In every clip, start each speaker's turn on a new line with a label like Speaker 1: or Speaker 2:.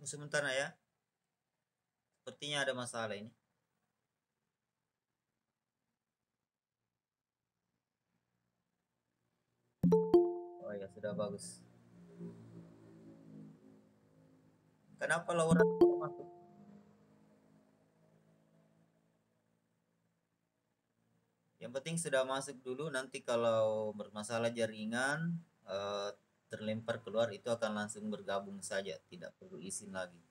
Speaker 1: Sebentar ya. Sepertinya ada masalah ini. Oh ya, sudah bagus. Kenapa Laura tidak masuk? Yang penting sudah masuk dulu. Nanti kalau bermasalah jaringan eh, terlempar keluar itu akan langsung bergabung saja, tidak perlu izin lagi.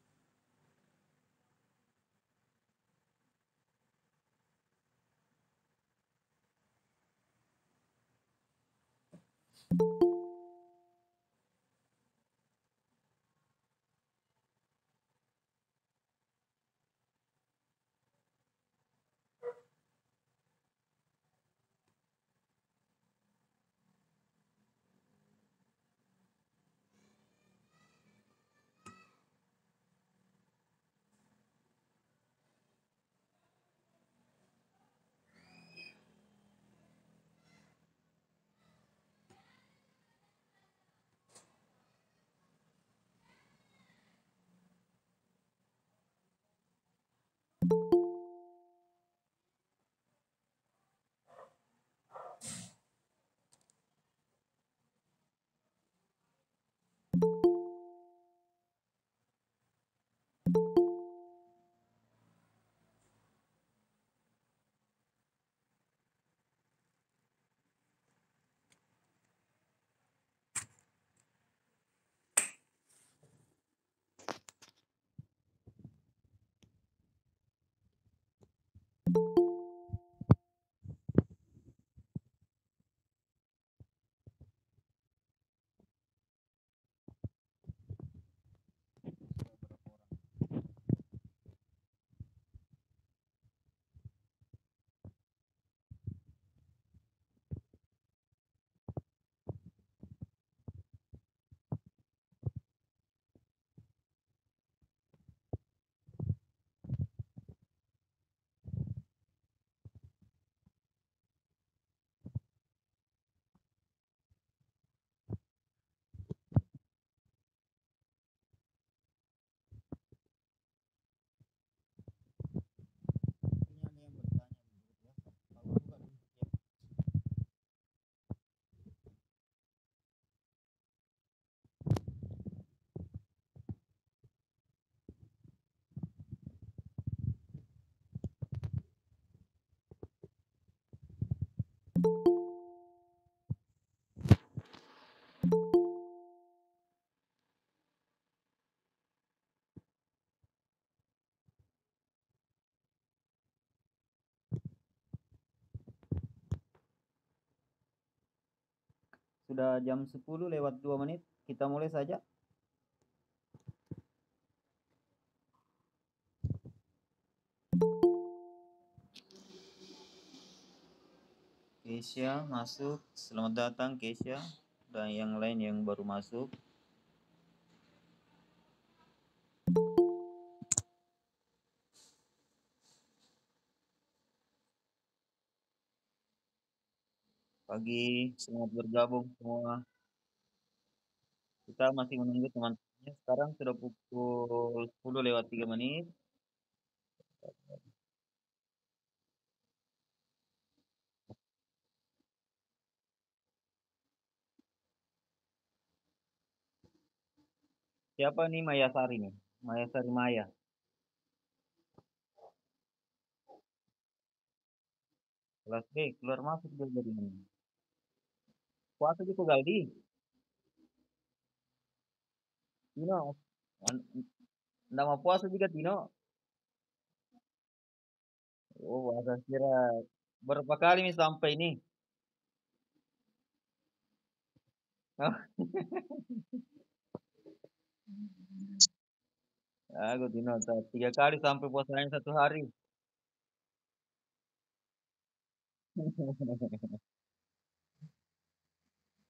Speaker 1: Ini ada yang bertanya, ya. Kalau bukan untuk yang sudah jam 10 lewat 2 menit, kita mulai saja. Keisha masuk, selamat datang Keisha dan yang lain yang baru masuk. Pagi, selamat bergabung semua. Kita masih menunggu teman-temannya. Sekarang sudah pukul 10 lewat 3 menit. Siapa nih Maya Sari nih? Maya Sari Maya. Kelas B, keluar masuk dia dari ini. Puasa juga Galdi. Tino, nama puasa juga Tino. Oh, bahasa kira berapa kali nih sampai ini? Aku Tino, 3 kali sampai puasanya 1 hari.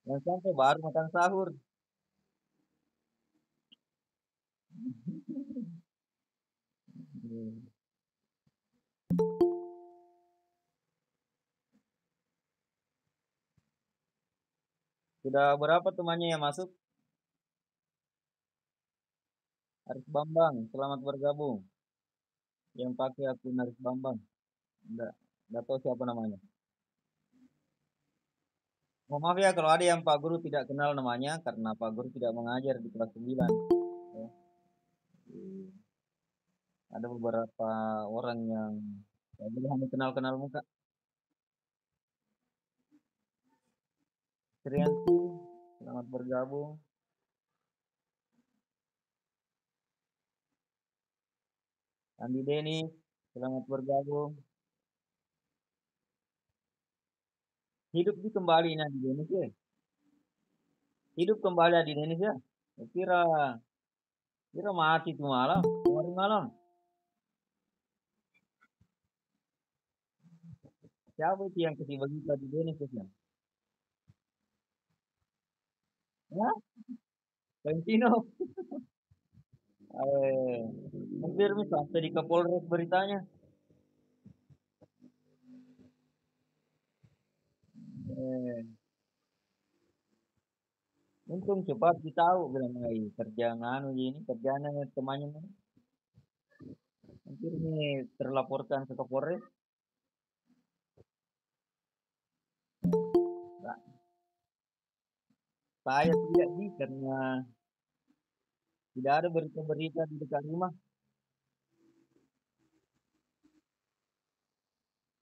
Speaker 1: Yang sampai baru makan sahur. Sudah berapa temannya yang masuk?
Speaker 2: Aris Bambang, selamat bergabung. Yang pakai akun Aris Bambang, enggak, enggak tahu siapa namanya. Mohon maaf ya kalau ada yang Pak Guru tidak kenal namanya karena Pak Guru tidak mengajar di kelas 9. Ya. Ada beberapa orang yang jadi hanya kenal-kenal muka. Trianti, selamat bergabung. Andi Deni, selamat bergabung. Hidup di kembali ini di Indonesia. Hidup kembali di Indonesia. Kira kira mati tuh malam, kemarin malam. Siapa itu yang kasih berita di Indonesia? Ya, Valentino. Eh, hampir nih sampai di Kapolres beritanya. Eh, untung cepat ditahu bilang lagi kerja nganu ini kerjanya temannya ini. Hampir ini terlaporkan ke Kapolres. Nah, saya tidak sih karena tidak ada berita-berita di dekat rumah.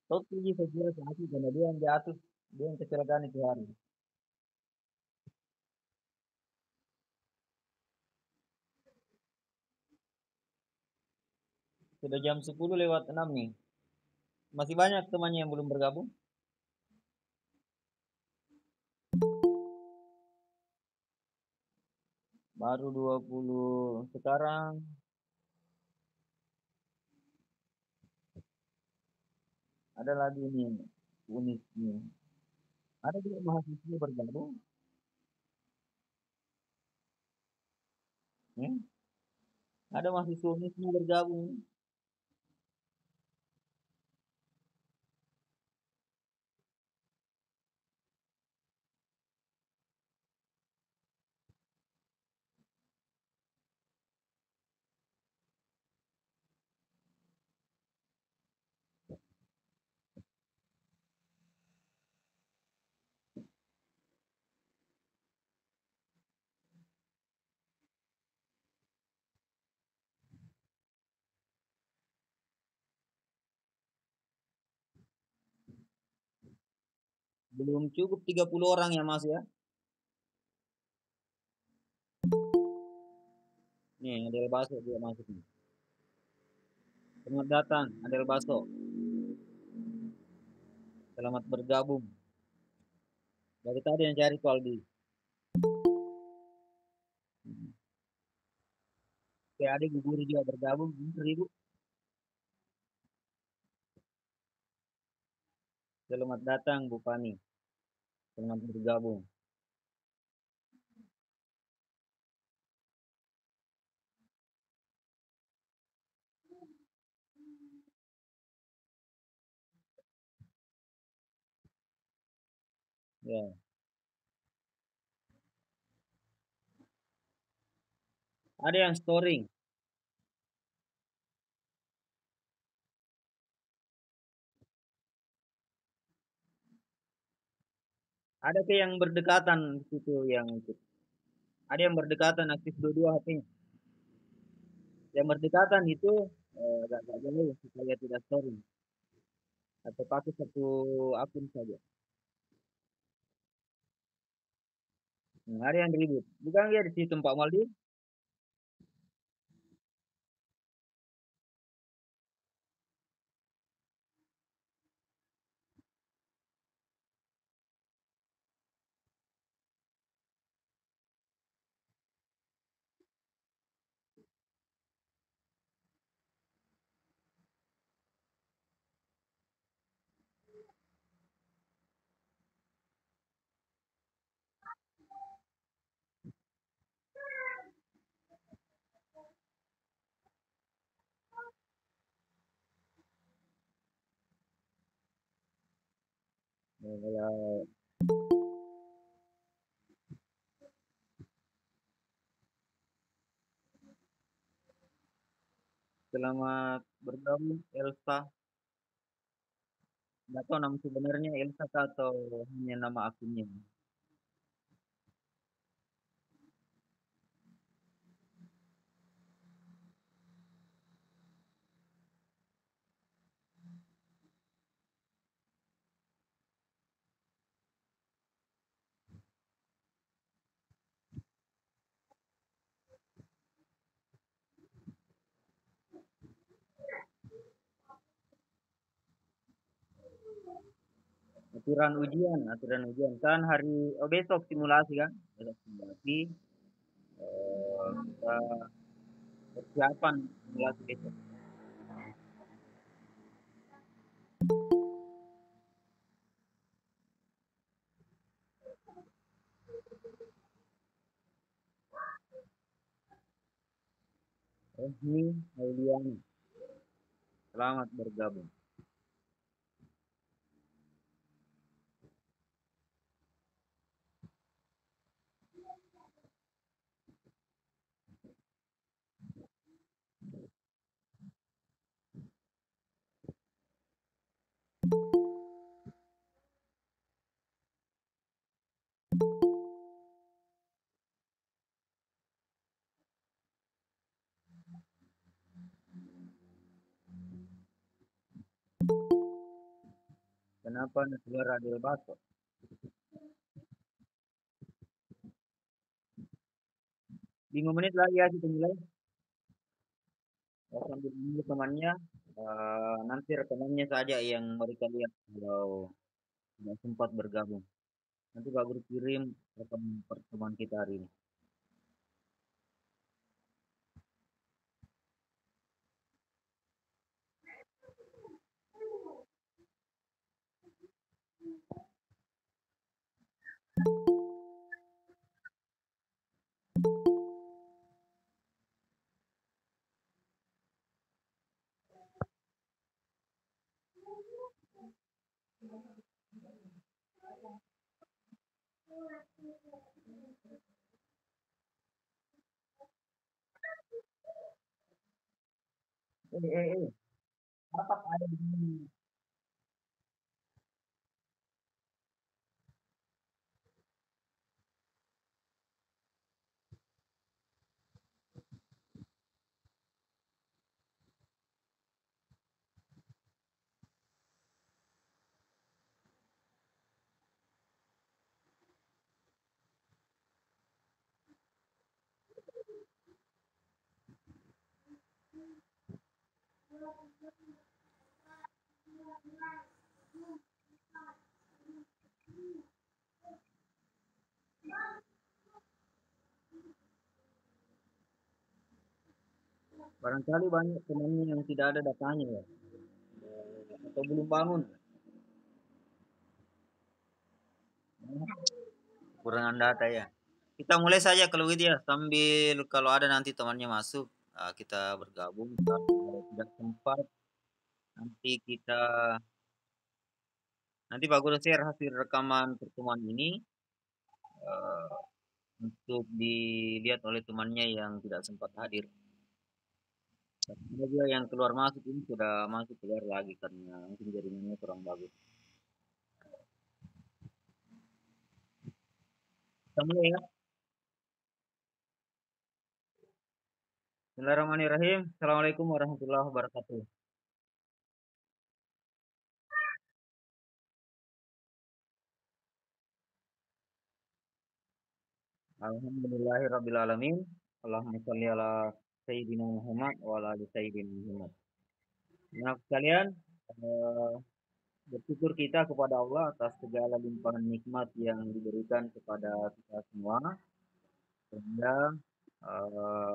Speaker 2: Totally saya kira saat itu karena dia yang jatuh, dia yang kecelakaan itu hari. Sudah jam 10 lewat 6 nih. Masih banyak temannya yang belum bergabung. Baru 20 sekarang. Ada lagi nih uniknya. Ada juga mahasiswa bergabung. Ya. Ada mahasiswa uniknya bergabung. Belum cukup 30 orang ya Mas ya. Nih, Adel Baso juga masuk nih. Selamat datang, Adel Baso. Selamat bergabung. Dari tadi yang cari tuh Aldi. Oke, adik gugur juga bergabung. Bener, Ibu. Selamat datang, Bu Fani. Selamat bergabung. Ya. Ada yang storing. Ada ke yang berdekatan di situ yang ikut. Ada yang berdekatan aktif dua-dua HP-nya. Yang berdekatan itu agak jauh supaya tidak storing. Atau pakai satu akun saja. Nah, ada yang ribut. Bukan dia di situ Pak Maldi. Ya, Selamat bergabung Elsa. Nggak tahu nama sebenarnya Elsa kah atau hanya nama akunnya. Aturan ujian kan besok simulasi kan, besok simulasi kita persiapan simulasi besok. Resmi Auliani, selamat bergabung. Kenapa negara Adil Batok? 5 menit lagi ya kita mulai. Sambil menunggu temannya, nanti rekamannya saja yang mereka lihat kalau tidak sempat bergabung. Nanti Pak Guru kirim rekaman pertemuan kita hari ini. Apa ada di sini? Barangkali banyak temannya yang tidak ada datanya ya, atau belum bangun. Kurangan data ya. Kita mulai saja kalau gitu ya, sambil kalau ada nanti temannya masuk, kita bergabung. Kalau tidak sempat, nanti kita nanti Pak Guru share hasil rekaman pertemuan ini eh, untuk dilihat oleh temannya yang tidak sempat hadir. Ada yang keluar masuk ini sudah masuk keluar lagi karena mungkin jaringannya kurang bagus. Kita mulai ya. Bismillahirrahmanirrahim. Assalamualaikum warahmatullahi wabarakatuh. Alhamdulillahirrabbilalamin. Allahumma sholli ala Sayyidina Muhammad wa ala ali Sayyidina Muhammad. Nah sekalian, eh, bersyukur kita kepada Allah atas segala limpahan nikmat yang diberikan kepada kita semua. Sehingga eh,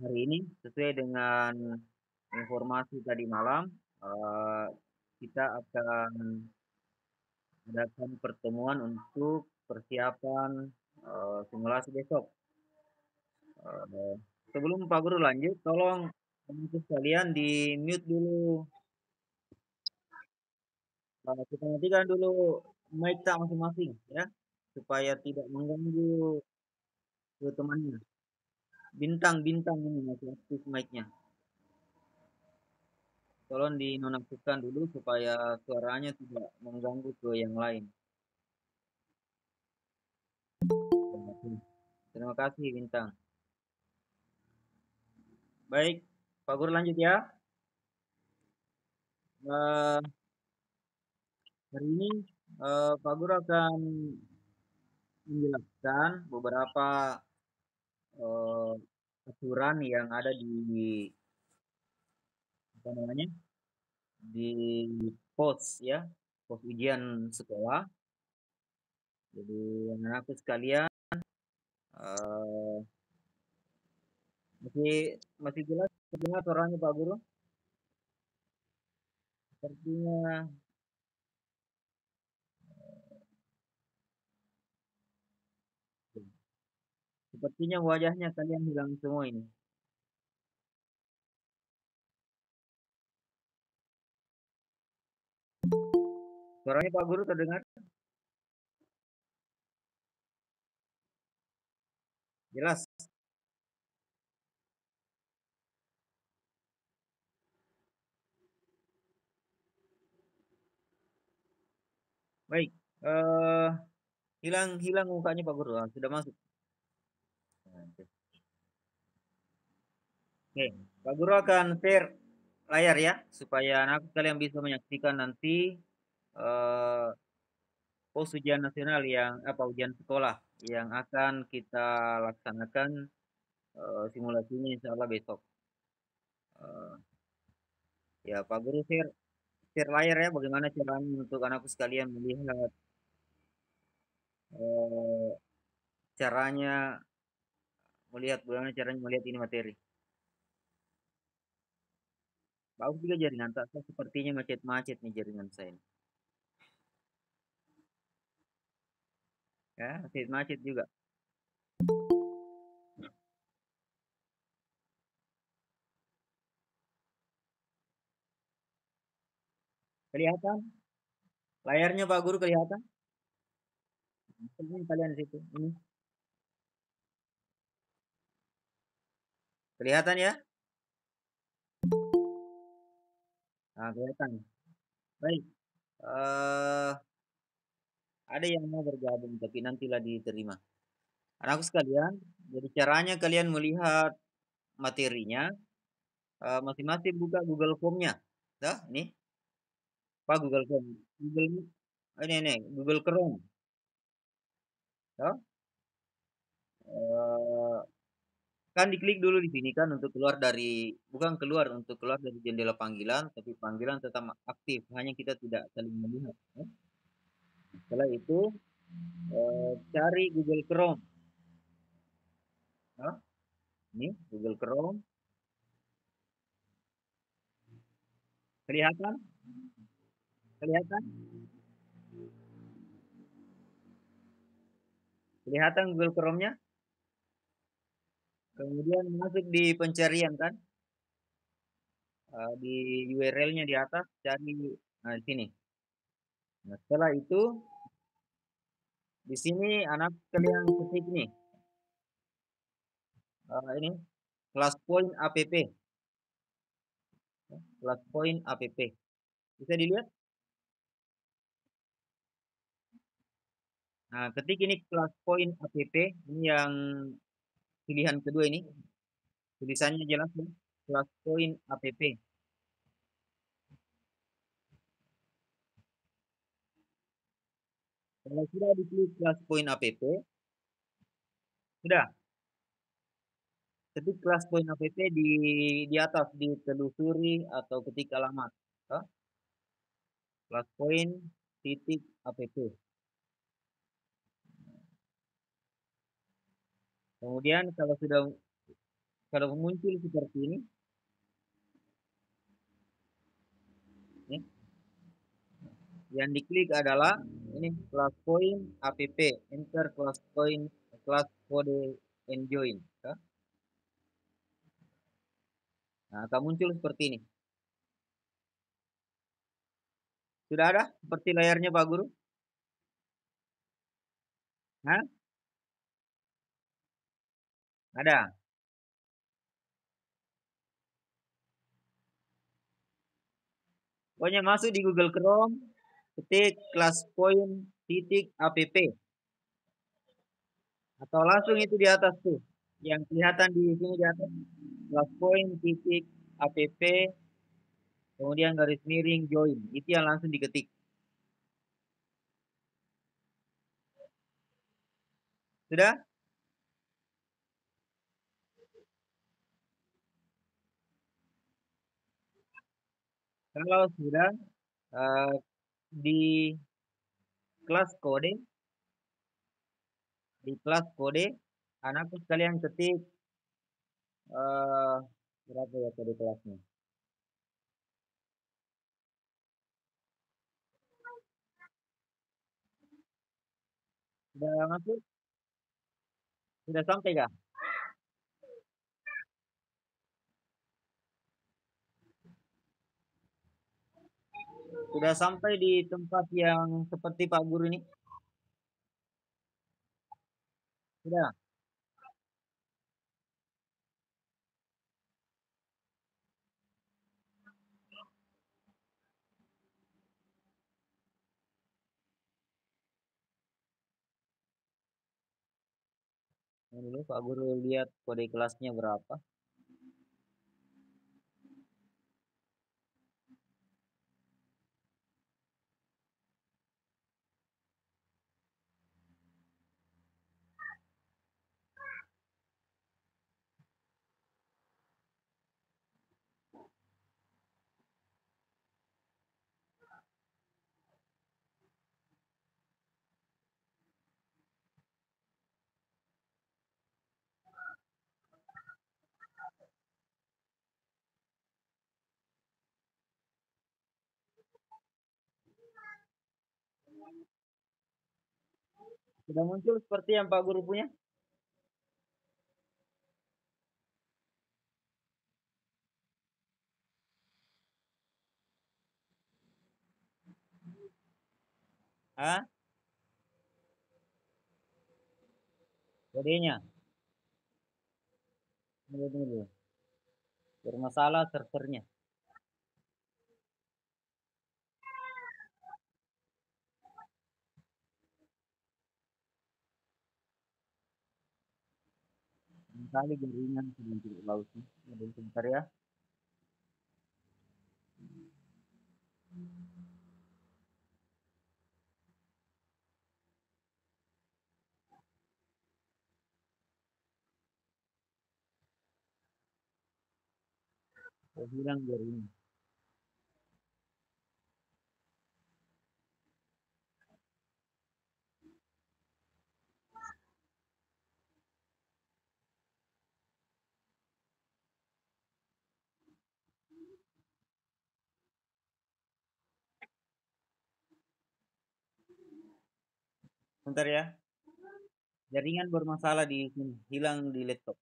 Speaker 2: hari ini sesuai dengan informasi tadi malam, eh, kita akan adakan pertemuan untuk persiapan simulasi besok. Eh, Sebelum Pak Guru lanjut, tolong teman sekalian di mute dulu. Kita matikan dulu mic tak masing-masing ya, supaya tidak mengganggu ke temannya. Bintang-bintang ini masih aktif mic-nya. tolong dinonaktifkan dulu supaya suaranya tidak mengganggu ke yang lain. Terima kasih Bintang. Baik, Pak Guru lanjut ya. Eh, hari ini Pak Guru akan menjelaskan beberapa eh, aturan yang ada di apa namanya di pos ya, pos ujian sekolah. Jadi anak-anakku sekalian eh, masih masih jelas sepertinya suaranya Pak Guru. Sepertinya sepertinya wajahnya kalian hilang semua ini. Suaranya Pak Guru terdengar jelas. Baik. Eh hilang hilang mukanya Pak Guru. Ah, sudah masuk. Oke, Pak Guru akan share layar ya supaya anak kalian bisa menyaksikan nanti eh pos ujian nasional yang apa ujian sekolah yang akan kita laksanakan simulasinya insya Allah besok. Eh, ya Pak Guru share share layar ya bagaimana caranya untuk anakku sekalian melihat eh, caranya melihat bagaimana caranya melihat ini materi. Bagus juga jaringan tak saya sepertinya macet-macet nih jaringan saya. Ya, macet-macet juga. Kelihatan layarnya Pak Guru kelihatan? Ini kalian di situ. Ini kelihatan ya? Nah, kelihatan. Baik. eh ada yang mau bergabung tapi nantilah diterima. Anakku sekalian, jadi caranya kalian melihat materinya masing-masing buka Google Form-nya. Dah, ini Pak Google Form. Ini Google Chrome. Dah. Eh, kan diklik dulu di sini kan untuk keluar dari bukan keluar untuk keluar dari jendela panggilan, tapi panggilan tetap aktif. Hanya kita tidak saling melihat. Ya. Setelah itu cari Google Chrome. Ya. Ini Google Chrome. Kelihatan? Kelihatan? Kelihatan Google Chrome-nya? Kemudian masuk di pencarian kan? Di URL-nya di atas cari nah, di sini. Nah, setelah itu di sini anak kalian ketik nih. Ini kelas point app. Kelas point app. Bisa dilihat? Nah, ketik ini kelas point app. Ini yang pilihan kedua ini. Tulisannya jelas ya. Kelas point app. Kalau sudah diklik kelas point app, sudah ketik kelas point app di atas ditelusuri atau ketik alamat. Oh, kelas point titik app. Kemudian kalau muncul seperti ini, ya, yang diklik adalah ini kelas point app, enter kelas point kelas kode and join. Ya. Nah, akan muncul seperti ini. Sudah ada seperti layarnya Pak Guru? Hah? Ada. Pokoknya masuk di Google Chrome, ketik kelas point titik app atau langsung itu di atas tuh yang kelihatan di sini di atas kelas point titik app kemudian garis miring join itu yang langsung diketik. Sudah? Kalau sudah eh, di kelas kode di kelas kode anakku sekalian ketik eh berapa ya kode kelasnya? Sudah masuk? Sudah sampai kah? Sudah sampai di tempat yang seperti Pak Guru ini? Sudah. Ini dulu Pak Guru lihat kode kelasnya berapa. Sudah muncul seperti yang Pak Guru punya? Ah, kodenya. Ini dulu. Bermasalah servernya. Kali jaringan sedang tidak bagus. Ada sebentar ya. Saya bilang jaringan. Sebentar ya. Jaringan bermasalah di sini. Hilang di laptop.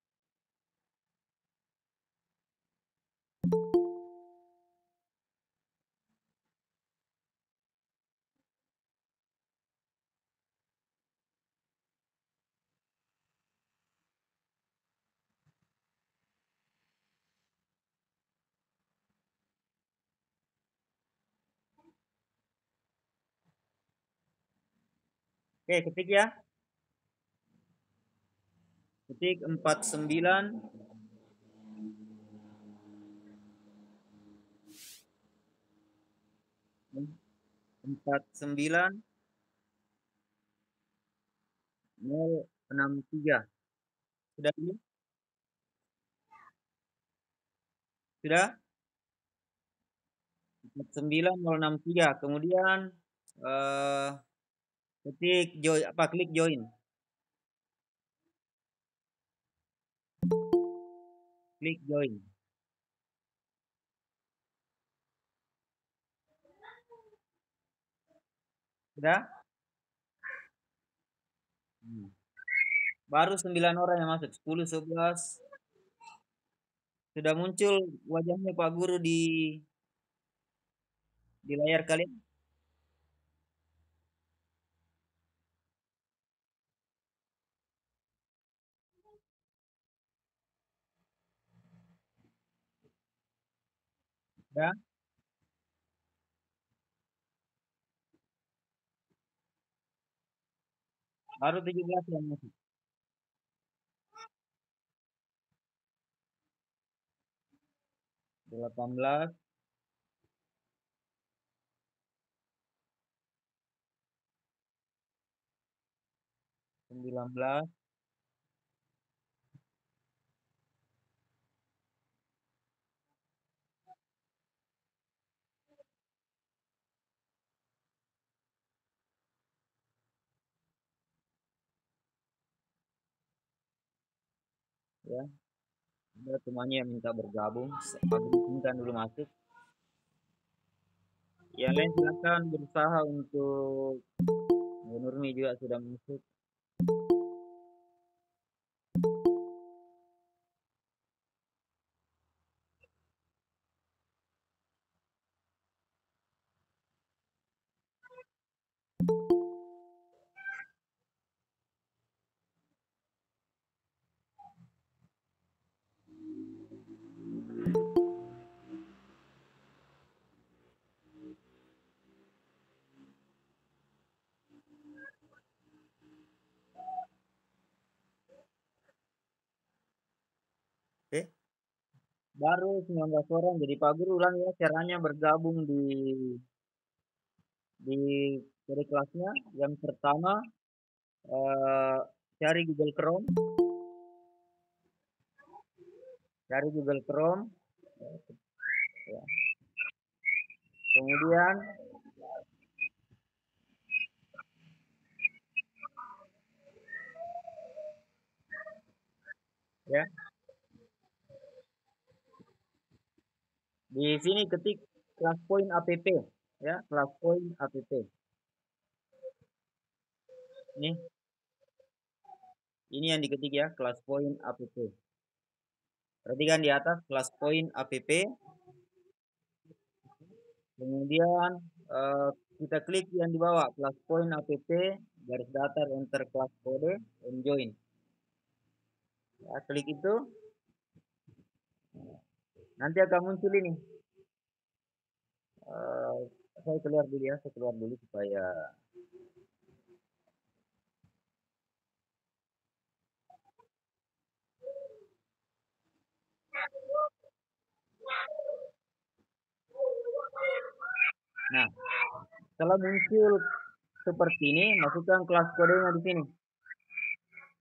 Speaker 2: Oke, ketik ya. Ketik 49 49 063. Sudah ini? Sudah? 99063. Kemudian eh ketik join apa klik join. Klik join. Sudah? Hmm. Baru 9 orang yang masuk. 10 11. Sudah muncul wajahnya Pak Guru di layar kalian? Sudah? Baru 17 yang masuk. Delapan belas, 19, ya. Ada temannya yang minta bergabung. Aku izinkan dulu masuk. Yang lain silakan berusaha untuk Nurmi juga sudah masuk.
Speaker 1: Oke.
Speaker 2: Baru 19 orang. Jadi Pak Guru ulang ya caranya bergabung di dari kelasnya. Yang pertama eh, cari Google Chrome, cari Google Chrome, ya. Kemudian ya di sini ketik ClassPoint app, ya ClassPoint app. Ini yang diketik ya, ClassPoint app. Perhatikan di atas ClassPoint app. Kemudian eh, kita klik yang di bawah ClassPoint app garis datar enter kelas kode and join. Ya, klik itu nanti akan muncul ini. Eh, saya keluar dulu ya, saya keluar dulu supaya nah, setelah muncul seperti ini, masukkan kelas kodenya di sini.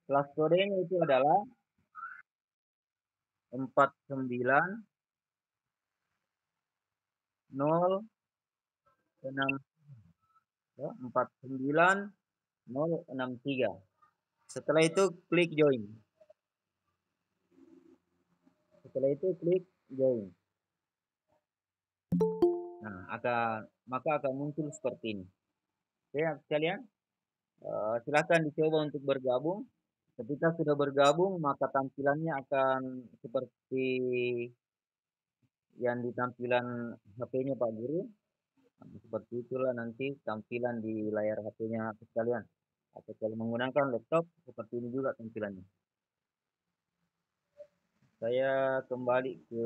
Speaker 2: Kelas kodenya itu adalah 49063. Ya, 49063. Setelah itu klik join. Setelah itu klik join. Nah, maka akan muncul seperti ini. Oke, sekalian, silakan dicoba untuk bergabung. Ketika sudah bergabung, maka tampilannya akan seperti yang di tampilan HP-nya Pak Guru. Nah, seperti itulah nanti tampilan di layar HP-nya sekalian. Atau kalau menggunakan laptop, seperti ini juga tampilannya. Saya kembali ke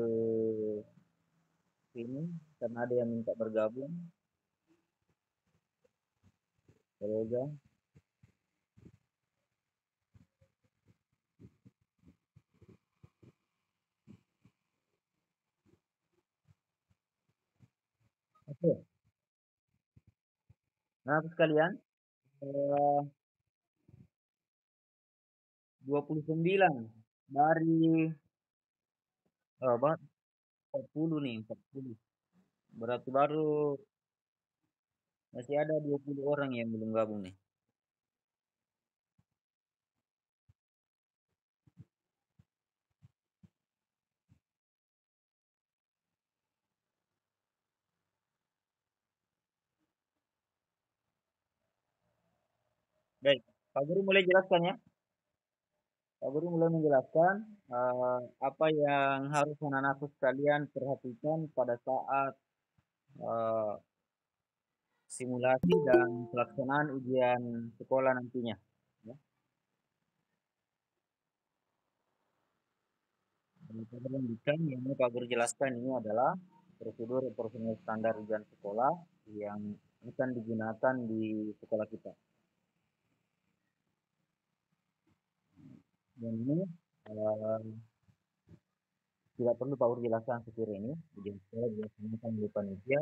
Speaker 2: sini karena ada yang minta bergabung. Oke. Nah, sekalian, eh, 29 dari apa 40 nih, 40. Berarti baru masih ada 20 orang yang belum gabung nih. Baik, Pak Guru mulai jelaskan ya. Pak Guru mulai menjelaskan apa yang harus anak-anak sekalian perhatikan pada saat eh, simulasi dan pelaksanaan ujian sekolah nantinya. Ya. Dan Pak Guru lanjutkan, yang ini Pak Guru jelaskan ini adalah prosedur operasional standar ujian sekolah yang akan digunakan di sekolah kita. Dan ini eh, tidak perlu Pak Guru jelaskan sekiranya ini ujian sekolah dilaksanakan di panitia.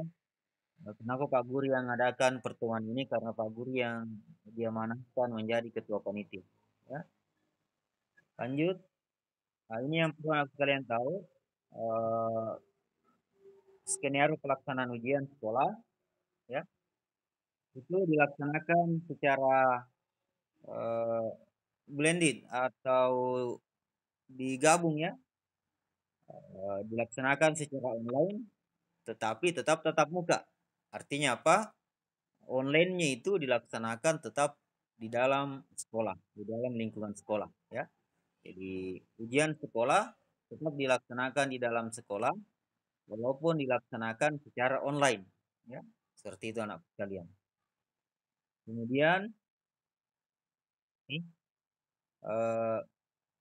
Speaker 2: Kenapa Pak Guru yang adakan pertemuan ini? Karena Pak Guru yang diamanahkan menjadi ketua panitia. Ya, lanjut. Nah, ini yang perlu kalian tahu. eh, Skenario pelaksanaan ujian sekolah, ya, itu dilaksanakan secara eh, blended atau digabung, ya. Dilaksanakan secara online, tetapi tetap tatap muka. Artinya apa? Online-nya itu dilaksanakan tetap di dalam sekolah, di dalam lingkungan sekolah, ya. Jadi ujian sekolah tetap dilaksanakan di dalam sekolah, walaupun dilaksanakan secara online, ya. Seperti itu anak sekalian. Kemudian, nih, eh,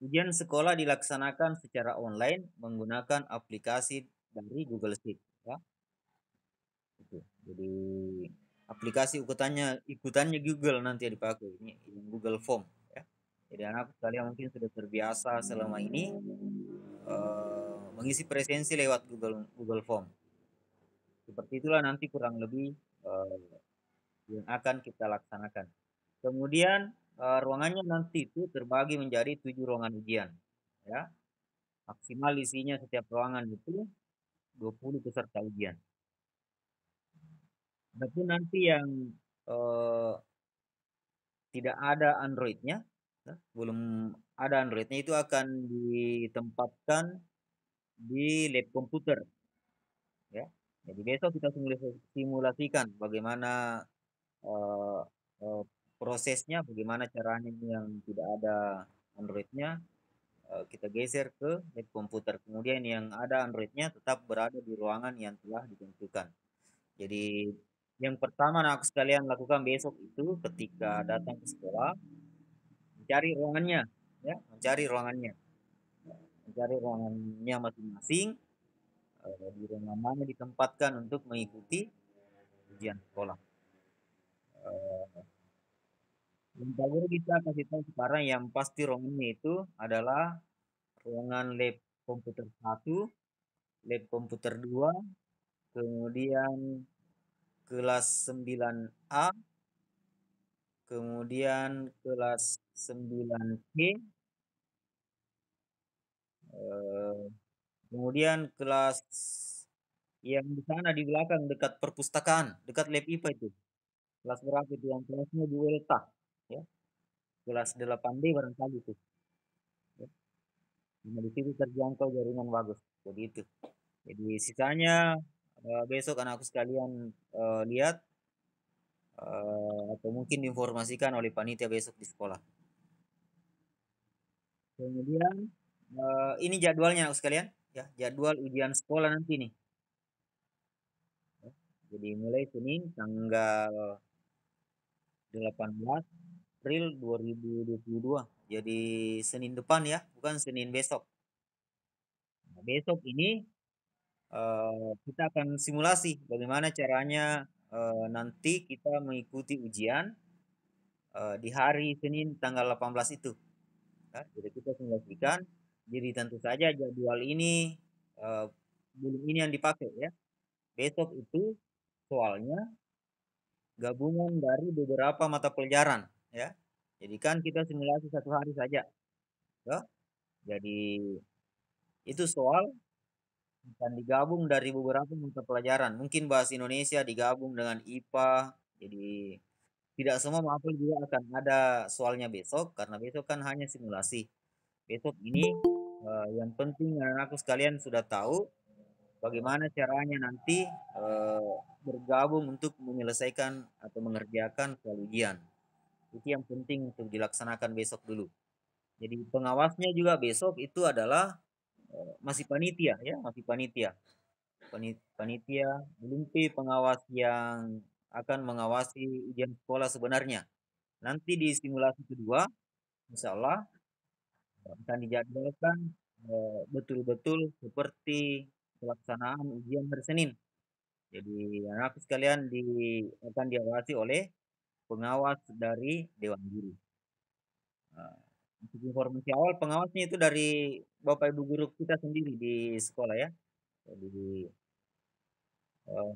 Speaker 2: ujian sekolah dilaksanakan secara online menggunakan aplikasi dari Google Sheet, ya. Itu. Jadi aplikasi ikutannya Google nanti yang dipakai ini Google Form, ya. Jadi anak sekalian mungkin sudah terbiasa selama ini mengisi presensi lewat Google Form. Seperti itulah nanti kurang lebih eh, yang akan kita laksanakan. Kemudian ruangannya nanti itu terbagi menjadi 7 ruangan ujian, ya. Maksimal isinya setiap ruangan itu 20 peserta ujian. Adapun nanti yang eh, tidak ada Android-nya, ya, belum ada Android-nya, itu akan ditempatkan di lab komputer, ya. Jadi besok kita simulasikan bagaimana eh, eh, prosesnya, bagaimana caranya yang tidak ada Android-nya, kita geser ke lab komputer. Kemudian yang ada Android-nya tetap berada di ruangan yang telah ditentukan. Jadi yang pertama anak sekalian lakukan besok itu ketika datang ke sekolah, mencari ruangannya, ya, mencari ruangannya masing-masing, di ruangan mana ditempatkan untuk mengikuti ujian sekolah. Eh, yang Pak Guru kita kasih tahu sekarang yang pasti ruangannya itu adalah ruangan lab komputer 1, lab komputer 2, kemudian kelas 9A, kemudian kelas 9C, eh, kemudian kelas yang di sana di belakang dekat perpustakaan, dekat lab IPA itu. Kelas berapa itu? Yang kelasnya di Delta, ya. Kelas 8D barangkali itu. Ya. Nah, di situ terjangkau jaringan bagus. Jadi itu. Jadi sisanya besok anakku sekalian lihat atau mungkin diinformasikan oleh panitia besok di sekolah. Kemudian ini jadwalnya anakku sekalian, ya, jadwal ujian sekolah nanti nih. Ya. Jadi mulai Senin tanggal 18 April 2022. Jadi Senin depan, ya, bukan Senin besok. Nah, besok ini kita akan simulasi bagaimana caranya nanti kita mengikuti ujian di hari Senin tanggal 18 itu. Ya, jadi kita simulasikan. Jadi tentu saja jadwal ini eh, belum ini yang dipakai, ya. Besok itu soalnya gabungan dari beberapa mata pelajaran, ya. Jadi kan kita simulasi 1 hari saja, ya. Jadi itu soal akan digabung dari beberapa mata pelajaran. Mungkin bahasa Indonesia digabung dengan IPA. Jadi tidak semua mapel juga akan ada soalnya besok karena besok kan hanya simulasi. Besok ini yang penting aku sekalian sudah tahu bagaimana caranya nanti bergabung untuk menyelesaikan atau mengerjakan soal ujian. Itu yang penting untuk dilaksanakan besok dulu. Jadi pengawasnya juga besok itu adalah masih panitia, ya, masih panitia. Panitia Olimpi pengawas yang akan mengawasi ujian sekolah sebenarnya. Nanti di simulasi kedua, insya Allah akan dijadwalkan betul-betul seperti pelaksanaan ujian hari Senin. Jadi anak sekalian akan diawasi oleh pengawas dari Dewan Guru. Nah, Untuk informasi awal, pengawasnya itu dari Bapak Ibu guru kita sendiri di sekolah ya. Jadi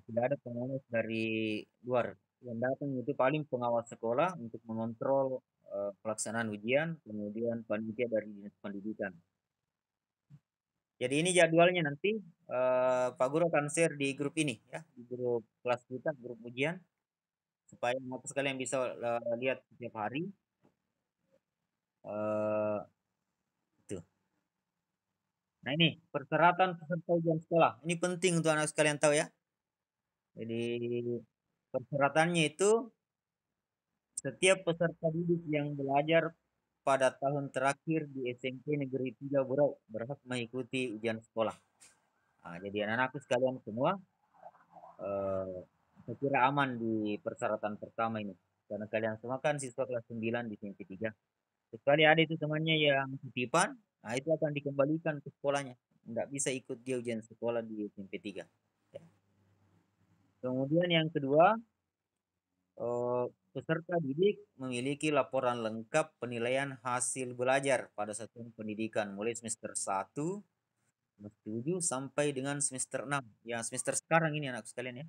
Speaker 2: tidak ada pengawas dari luar yang datang, itu paling pengawas sekolah untuk mengontrol pelaksanaan ujian, kemudian panitia dari dinas pendidikan. Jadi ini jadwalnya nanti Pak Guru akan share di grup ini ya, di grup kelas kita, grup ujian, supaya Bapak sekalian bisa lihat setiap hari. eh itu. Nah ini persyaratan peserta ujian sekolah. Ini penting untuk anak sekalian tahu ya. Jadi persyaratannya itu setiap peserta didik yang belajar pada tahun terakhir di SMP Negeri 3 Burau berhak mengikuti ujian sekolah. Nah, jadi anak-anakku sekalian semua, eh, saya kira aman di persyaratan pertama ini. Karena kalian semua kan siswa kelas 9 di SMP 3. Kecuali ada itu temannya yang titipan, nah itu akan dikembalikan ke sekolahnya. Nggak bisa ikut dia ujian sekolah di SMP 3. Ya. Kemudian yang kedua, eh, peserta didik memiliki laporan lengkap penilaian hasil belajar pada satuan pendidikan mulai semester 1, semester 7 sampai dengan semester 6. Ya, semester sekarang ini anak sekalian ya,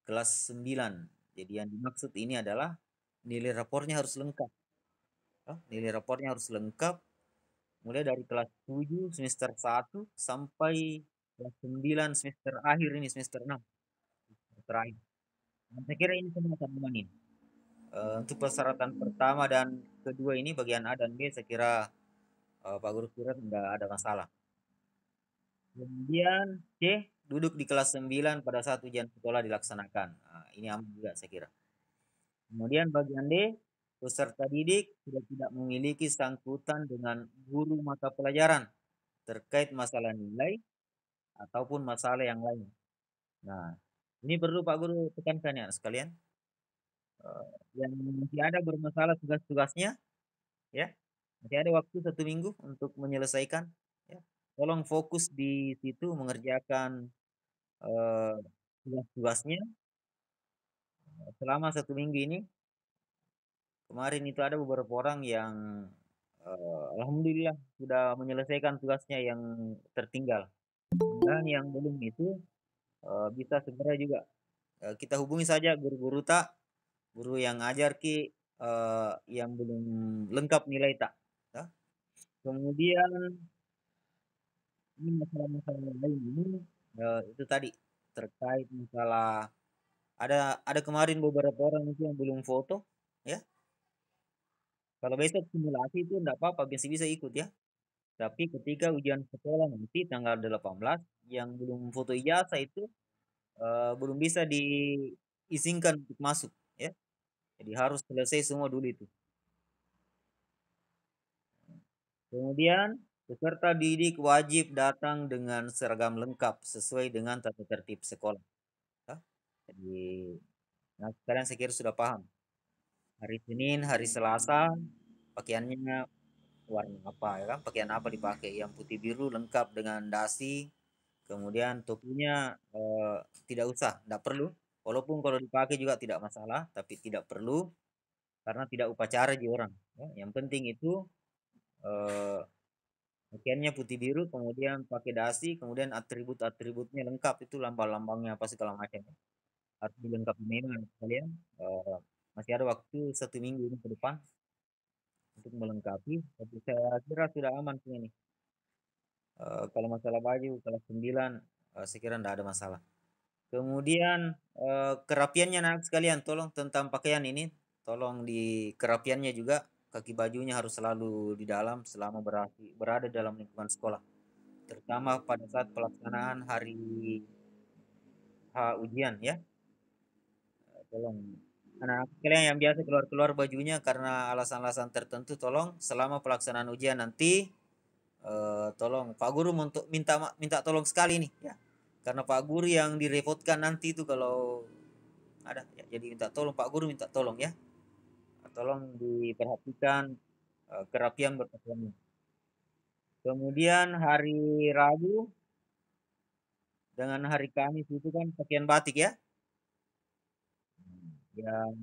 Speaker 2: kelas 9. Jadi yang dimaksud ini adalah nilai rapornya harus lengkap. Nilai rapornya harus lengkap mulai dari kelas 7 semester 1 sampai kelas 9 semester akhir ini, semester 6 terakhir. Dan saya kira ini semua akan memenuhi. Untuk persyaratan pertama dan kedua ini bagian A dan B saya kira Pak Guru kira tidak ada masalah. Kemudian C, duduk di kelas 9 pada saat ujian sekolah dilaksanakan. Nah, ini aman juga saya kira. Kemudian bagian D, peserta didik sudah tidak memiliki sangkutan dengan guru mata pelajaran terkait masalah nilai ataupun masalah yang lain. Nah, ini perlu Pak Guru tekankan ya sekalian. Yang masih ada bermasalah tugas-tugasnya, ya, masih ada waktu 1 minggu untuk menyelesaikan. Ya. Tolong fokus di situ mengerjakan eh, tugas-tugasnya selama 1 minggu ini. Kemarin itu ada beberapa orang yang alhamdulillah sudah menyelesaikan tugasnya yang tertinggal. Dan yang belum itu bisa segera juga kita hubungi saja guru-guru tak, guru yang ajar ki yang belum lengkap nilai tak. Ya. Kemudian ini masalah-masalah lain ini itu tadi terkait masalah ada kemarin beberapa orang itu yang belum foto ya. Kalau besok simulasi itu enggak apa-apa, masih bisa ikut ya. Tapi ketika ujian sekolah nanti tanggal 18 yang belum foto ijazah itu belum bisa diizinkan untuk masuk ya. Jadi harus selesai semua dulu itu. Kemudian peserta didik wajib datang dengan seragam lengkap sesuai dengan tata tertib sekolah. Ya. Jadi, nah sekarang saya kira sudah paham. Hari Senin, hari Selasa, pakaiannya warna apa ya kan? Pakaian apa dipakai? Yang putih biru lengkap dengan dasi. Kemudian topinya tidak usah, tidak perlu. Walaupun kalau dipakai juga tidak masalah, tapi tidak perlu karena tidak upacara di orang. Ya. Yang penting itu eh, pakaiannya putih biru, kemudian pakai dasi, kemudian atribut-atributnya lengkap itu lambang-lambangnya apa segala macam. Harus dilengkapi memang kalian. Eh, masih ada waktu 1 minggu ini ke depan untuk melengkapi. Tapi saya kira sudah aman sih ini. Kalau masalah baju kelas 9 saya kira tidak ada masalah. Kemudian kerapiannya anak sekalian, tolong tentang pakaian ini, tolong di kerapiannya juga kaki bajunya harus selalu di dalam selama berada dalam lingkungan sekolah, terutama pada saat pelaksanaan hari ujian ya. Tolong anak kalian yang biasa keluar-keluar bajunya karena alasan-alasan tertentu, tolong selama pelaksanaan ujian nanti tolong Pak Guru untuk minta tolong sekali nih ya. Karena Pak Guru yang direpotkan nanti itu kalau ada ya. Jadi minta tolong Pak Guru, minta tolong ya. Tolong diperhatikan kerapian berpakaiannya. Kemudian hari Rabu dengan hari Kamis itu kan pakaian batik ya. Yang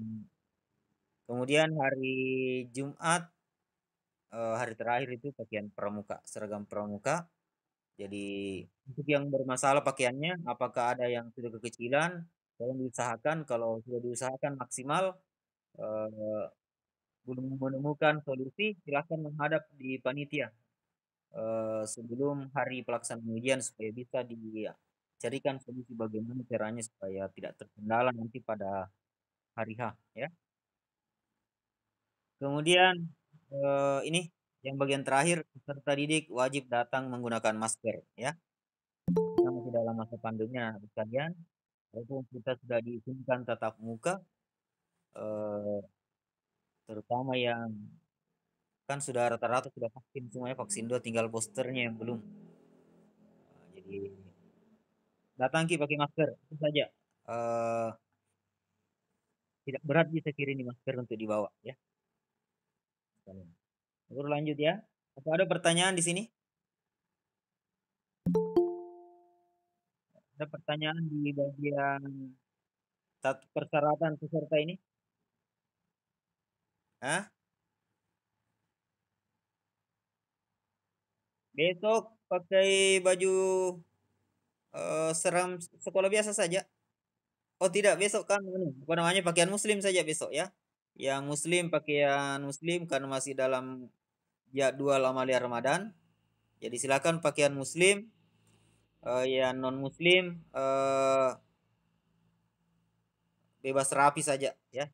Speaker 2: kemudian hari Jumat
Speaker 1: hari terakhir itu pakaian pramuka, seragam pramuka. Jadi untuk yang bermasalah pakaiannya, apakah ada yang sudah kekecilan, tolong diusahakan. Kalau sudah diusahakan maksimal, eh, belum menemukan solusi, silahkan menghadap di panitia sebelum hari pelaksanaan ujian supaya bisa dicarikan solusi bagaimana caranya supaya tidak terkendala nanti pada hari H, ya. Kemudian ini yang bagian terakhir, peserta didik wajib datang menggunakan masker, ya. Kita masih dalam masa pandeminya, sekalian. Walaupun kita sudah diizinkan tatap muka, eh, terutama yang kan sudah rata-rata sudah vaksin semuanya, vaksin 2 tinggal boosternya yang belum. Jadi datang Ki pakai masker itu saja. Eh, Tidak berat bisa kira ini masker untuk dibawa, ya. Baru lanjut ya. Apa ada pertanyaan di sini? Ada pertanyaan di bagian persyaratan peserta ini? Hah? Besok pakai baju seram sekolah biasa saja. Oh tidak, besok kan ini, apa namanya, pakaian muslim saja besok, ya. Yang muslim pakaian muslim karena masih dalam jadwal amalia Ramadan. Jadi silakan pakaian muslim. Yang non muslim bebas rapi saja, ya.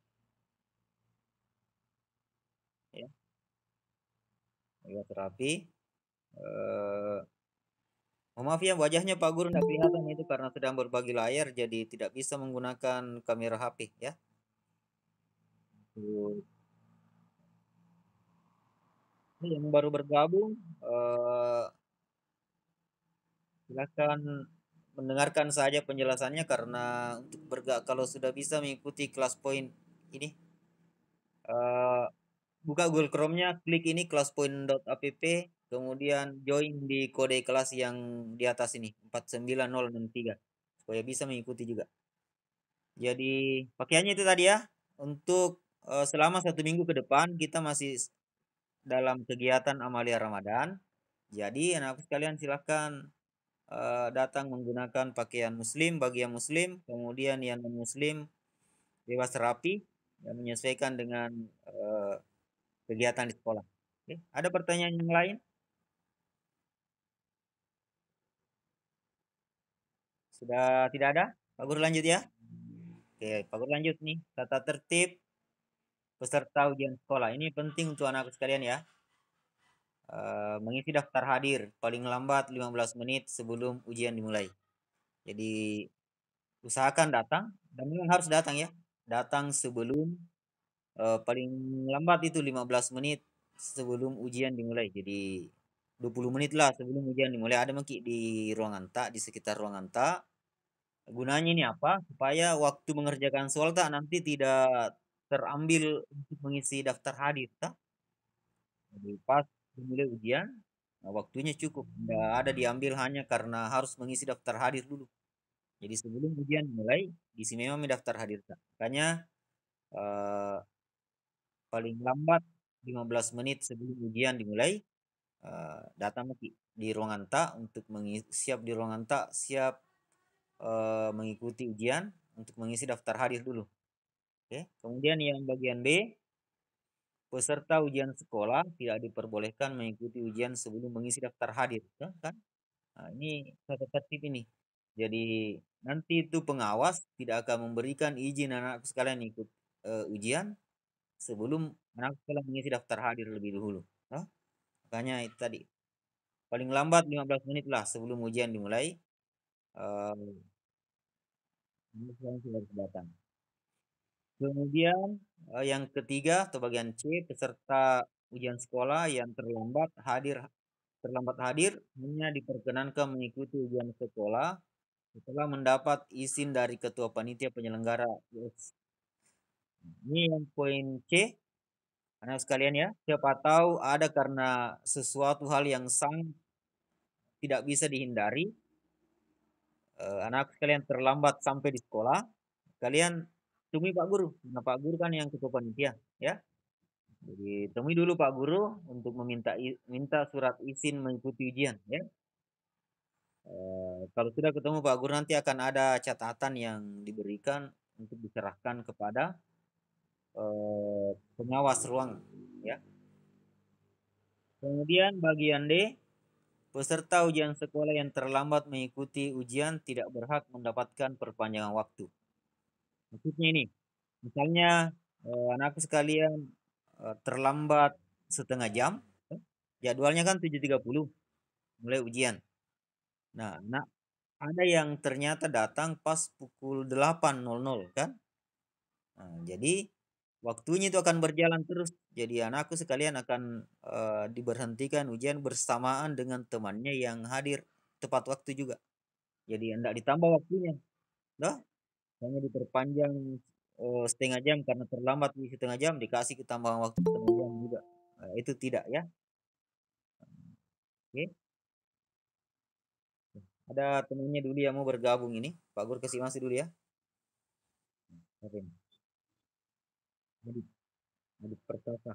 Speaker 1: Ya, bebas rapi. Eh, maaf ya, wajahnya Pak Guru tidak kelihatan itu karena sedang berbagi layar, jadi tidak bisa menggunakan kamera HP, ya. Tuh. Ini yang baru bergabung, silakan mendengarkan saja penjelasannya karena untuk kalau sudah bisa mengikuti kelas point ini, eh, buka Google Chrome-nya, klik ini classpoint.app, kemudian join di kode kelas yang di atas ini 49063 supaya bisa mengikuti juga. Jadi pakaiannya itu tadi ya. Untuk selama 1 minggu ke depan kita masih dalam kegiatan amalia Ramadan. Jadi anak sekalian silahkan datang menggunakan pakaian muslim bagi yang muslim, kemudian yang non muslim bebas rapi yang menyesuaikan dengan kegiatan di sekolah. Oke, ada pertanyaan yang lain? Sudah tidak ada? Pak Guru lanjut ya. Oke, Pak Guru lanjut nih. Tata tertib peserta ujian sekolah. Ini penting untuk anak sekalian ya. Mengisi daftar hadir paling lambat 15 menit sebelum ujian dimulai. Jadi usahakan datang dan memang harus datang ya. Datang sebelum paling lambat itu 15 menit sebelum ujian dimulai. Jadi 20 menit lah sebelum ujian dimulai ada maki di ruangan tak, di sekitar ruangan tak. Gunanya ini apa? Supaya waktu mengerjakan soal tak nanti tidak terambil untuk mengisi daftar hadir tak. Jadi pas dimulai ujian, nah, waktunya cukup. Tidak ada diambil hanya karena harus mengisi daftar hadir dulu. Jadi sebelum ujian mulai, isi memang daftar hadir tak. Makanya eh, paling lambat 15 menit sebelum ujian dimulai, datang di ruangan tak untuk siap di ruangan tak, siap mengikuti ujian untuk mengisi daftar hadir dulu. Oke. Kemudian yang bagian B, peserta ujian sekolah tidak diperbolehkan mengikuti ujian sebelum mengisi daftar hadir, ya kan? Nah, ini satu tertib ini. Jadi nanti itu pengawas tidak akan memberikan izin anak sekalian ikut ujian sebelum anak sekalian mengisi daftar hadir lebih dahulu. Nah, makanya itu tadi paling lambat 15 menit lah sebelum ujian dimulai. eh anak sekalian sudah harus datang. Kemudian yang ketiga atau bagian C, peserta ujian sekolah yang terlambat hadir hanya diperkenankan mengikuti ujian sekolah setelah mendapat izin dari ketua panitia penyelenggara. Yes. Ini yang poin C, anak sekalian ya. Siapa tahu ada karena sesuatu hal yang sangat tidak bisa dihindari, anak sekalian terlambat sampai di sekolah, kalian temui Pak Guru. Nah, Pak Guru kan yang ketua panitia, ya. Jadi temui dulu Pak Guru untuk minta surat izin mengikuti ujian ya. Kalau sudah ketemu Pak Guru nanti akan ada catatan yang diberikan untuk diserahkan kepada pengawas ruang ya. Kemudian bagian D, peserta ujian sekolah yang terlambat mengikuti ujian tidak berhak mendapatkan perpanjangan waktu. Maksudnya ini, misalnya anakku sekalian terlambat setengah jam, jadwalnya kan 7.30 mulai ujian. Nah, ada yang ternyata datang pas pukul 8.00 kan? Nah, jadi waktunya itu akan berjalan terus. Jadi anakku sekalian akan diberhentikan ujian bersamaan dengan temannya yang hadir tepat waktu juga. Jadi tidak ditambah waktunya. Loh, hanya diperpanjang setengah jam karena terlambat di setengah jam dikasih ketambahan waktu setengah jam juga. Itu tidak ya. Oke. Ada temannya dulu yang mau bergabung ini. Pak Gur kasih masuk dulu ya. Oke. Jadi, jadi perkasa.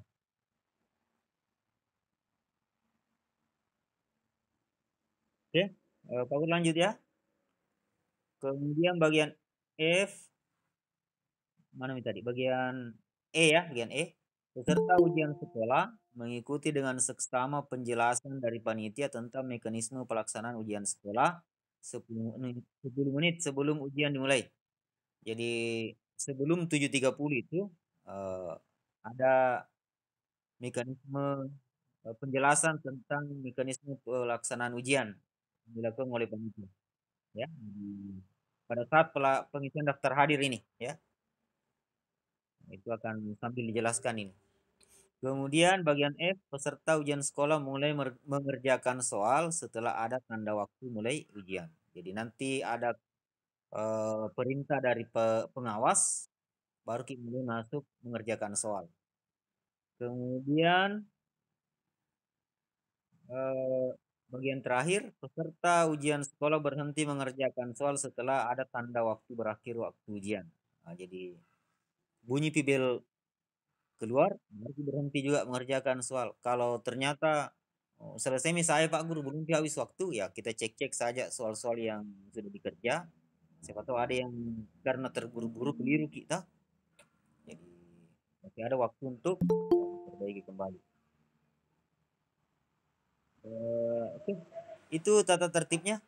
Speaker 1: Oke. Pak Gur lanjut ya. Kemudian bagian F, mana nih tadi? Bagian E ya, bagian E. Peserta ujian sekolah mengikuti dengan seksama penjelasan dari panitia tentang mekanisme pelaksanaan ujian sekolah 10 menit sebelum ujian dimulai. Jadi sebelum 7.30 itu eh, ada mekanisme penjelasan tentang mekanisme pelaksanaan ujian yang dilakukan oleh panitia ya. Pada saat pengisian daftar hadir ini ya, itu akan sambil dijelaskan ini. Kemudian bagian F, peserta ujian sekolah mulai mengerjakan soal setelah ada tanda waktu mulai ujian. Jadi nanti ada perintah dari pengawas, baru kita mulai masuk mengerjakan soal. Kemudian eh, bagian terakhir, peserta ujian sekolah berhenti mengerjakan soal setelah ada tanda waktu berakhir waktu ujian. Nah, jadi bunyi pibel keluar, berarti berhenti juga mengerjakan soal. Kalau ternyata selesai misalnya Pak Guru belum habis waktu, ya kita cek-cek saja soal-soal yang sudah dikerja. Siapa tahu ada yang karena terburu-buru keliru kita, jadi masih ada waktu untuk perbaiki kembali. Oke, itu tata tertibnya.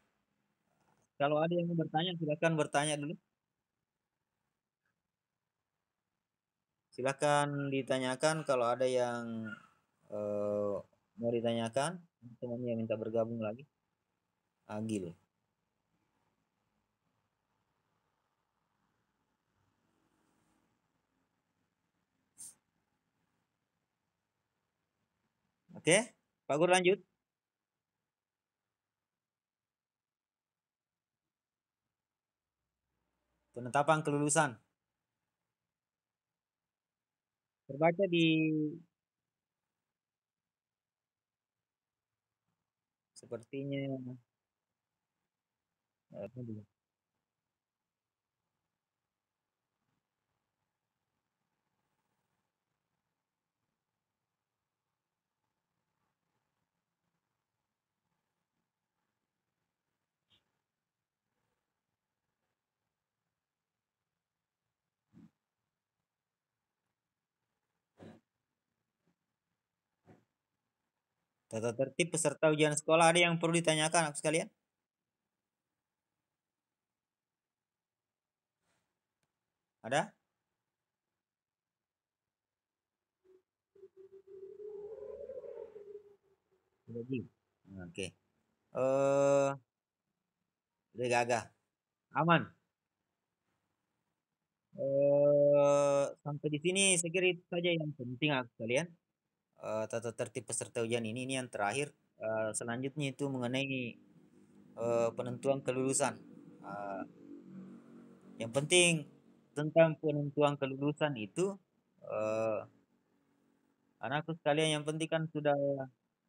Speaker 1: Kalau ada yang mau bertanya, silakan bertanya dulu. Silakan ditanyakan kalau ada yang eh, mau ditanyakan. Temannya minta bergabung lagi. Agil. Oke, Pak Gur lanjut. Penetapan kelulusan. Terbaca di sepertinya apa dulu? Tata tertib peserta ujian sekolah ada yang perlu ditanyakan aku sekalian? Ada? Lagi. Oke. Eh, udah gagah. Aman. Sampai di sini saya kira itu saja yang penting aku sekalian. Tata tertib peserta ujian ini yang terakhir. Selanjutnya itu mengenai penentuan kelulusan. Eh, yang penting tentang penentuan kelulusan itu eh, anakku sekalian yang penting kan sudah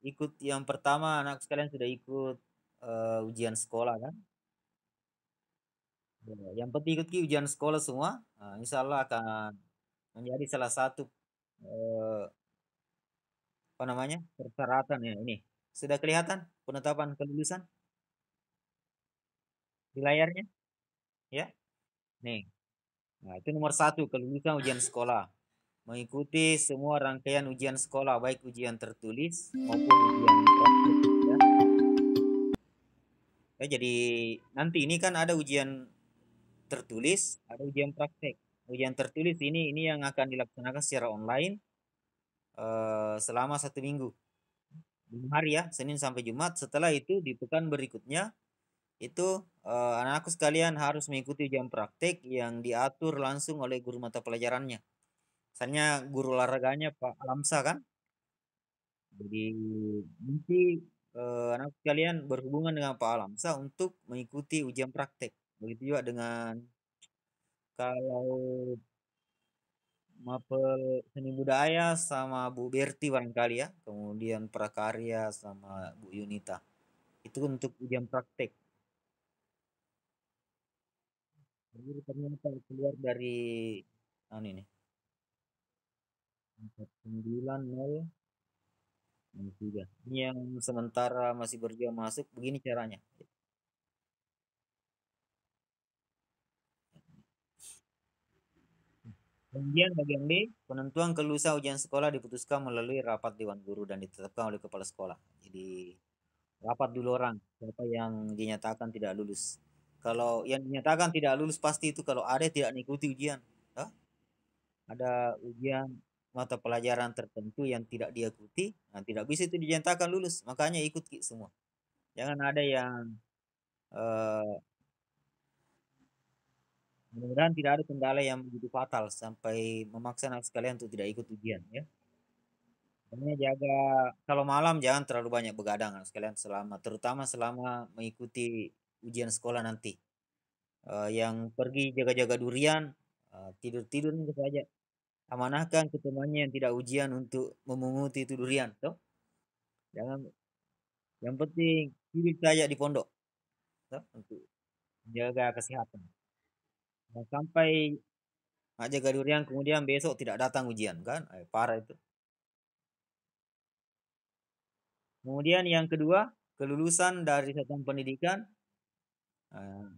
Speaker 1: ikut yang pertama anak sekalian sudah ikut ujian sekolah kan. Ya, yang penting ikut ujian sekolah semua. Insya Allah akan menjadi salah satu apa namanya, persyaratan ya ini. Sudah kelihatan penetapan kelulusan di layarnya? Ya. Nih. Nah, itu nomor satu, kelulusan ujian sekolah. Mengikuti semua rangkaian ujian sekolah, baik ujian tertulis maupun ujian praktik. Ya. Ya, jadi nanti ini kan ada ujian tertulis, ada ujian praktek. Ujian tertulis ini yang akan dilaksanakan secara online selama 1 minggu. 5 hari ya, Senin sampai Jumat. Setelah itu di pekan berikutnya itu anak-anakku sekalian harus mengikuti ujian praktek yang diatur langsung oleh guru mata pelajarannya. Misalnya guru olahraganya Pak Alamsa kan. Jadi nanti anak sekalian berhubungan dengan Pak Alamsa untuk mengikuti ujian praktek. Begitu juga dengan kalau Mapel Seni Budaya sama Bu Berti barangkali ya. Kemudian Prakarya sama Bu Yunita. Itu untuk ujian praktek. Jadi ternyata keluar dari ini 4903. Ini yang sementara masih berjuang masuk. Begini caranya. Kemudian bagian B, penentuan kelulusan ujian sekolah diputuskan melalui rapat Dewan Guru dan ditetapkan oleh Kepala Sekolah. Jadi rapat dulu orang, siapa yang dinyatakan tidak lulus. Kalau yang dinyatakan tidak lulus pasti itu kalau ada yang tidak mengikuti ujian. Ya, ada ujian mata pelajaran tertentu yang tidak diikuti, nah tidak bisa itu dinyatakan lulus. Makanya ikut semua. Jangan ada yang eh, mudah-mudahan tidak ada kendala yang begitu fatal sampai memaksa anak sekalian untuk tidak ikut ujian ya. Makanya jaga kalau malam jangan terlalu banyak begadang anak sekalian selama terutama selama mengikuti ujian sekolah nanti. Yang pergi jaga-jaga durian, tidur-tidur itu saja. Amanahkan ke temannya yang tidak ujian untuk memunguti itu durian, toh. Jangan yang penting tidur saja di pondok, toh, untuk jaga kesehatan. Nah, sampai jaga durian kemudian besok tidak datang ujian kan? Parah itu. Kemudian yang kedua, kelulusan dari satuan pendidikan. eh,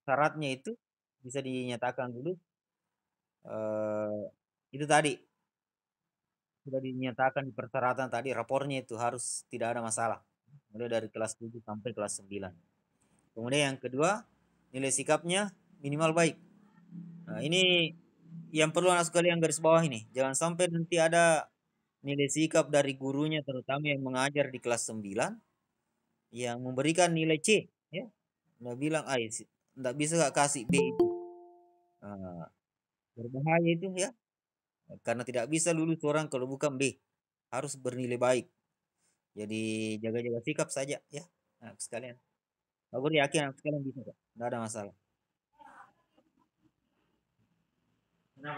Speaker 1: Syaratnya itu bisa dinyatakan dulu itu tadi sudah dinyatakan di persyaratan tadi rapornya itu harus tidak ada masalah mulai dari kelas 7 sampai kelas 9. Kemudian yang kedua, nilai sikapnya minimal baik. Nah, ini yang perlu anak sekalian garis bawah ini. Jangan sampai nanti ada nilai sikap dari gurunya terutama yang mengajar di kelas 9 yang memberikan nilai C ya. Nggak bilang nggak bisa gak kasih B itu. Nah, berbahaya itu ya. Karena tidak bisa lulus orang kalau bukan B. Harus bernilai baik. Jadi jaga-jaga sikap saja ya. Nah, sekalian. Aku yakin anak sekalian bisa kok. Nggak ada masalah. Nah,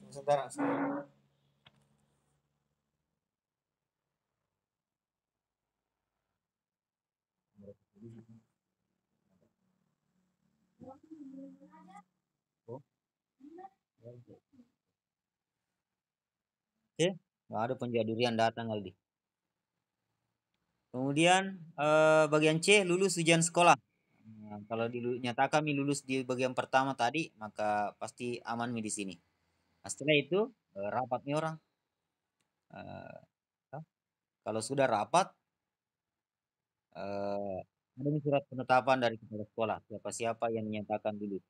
Speaker 1: sebentar. Oh, oke. Nggak ada penjadurian datang Aldi. Kemudian bagian C lulus ujian sekolah. Nah, kalau dinyatakan kami lulus di bagian pertama tadi, maka pasti aman mi di sini. Nah, setelah itu rapat nih orang. Eh, Kalau sudah rapat, eh, ada nih surat penetapan dari kepala sekolah. Siapa-siapa yang dinyatakan lulus.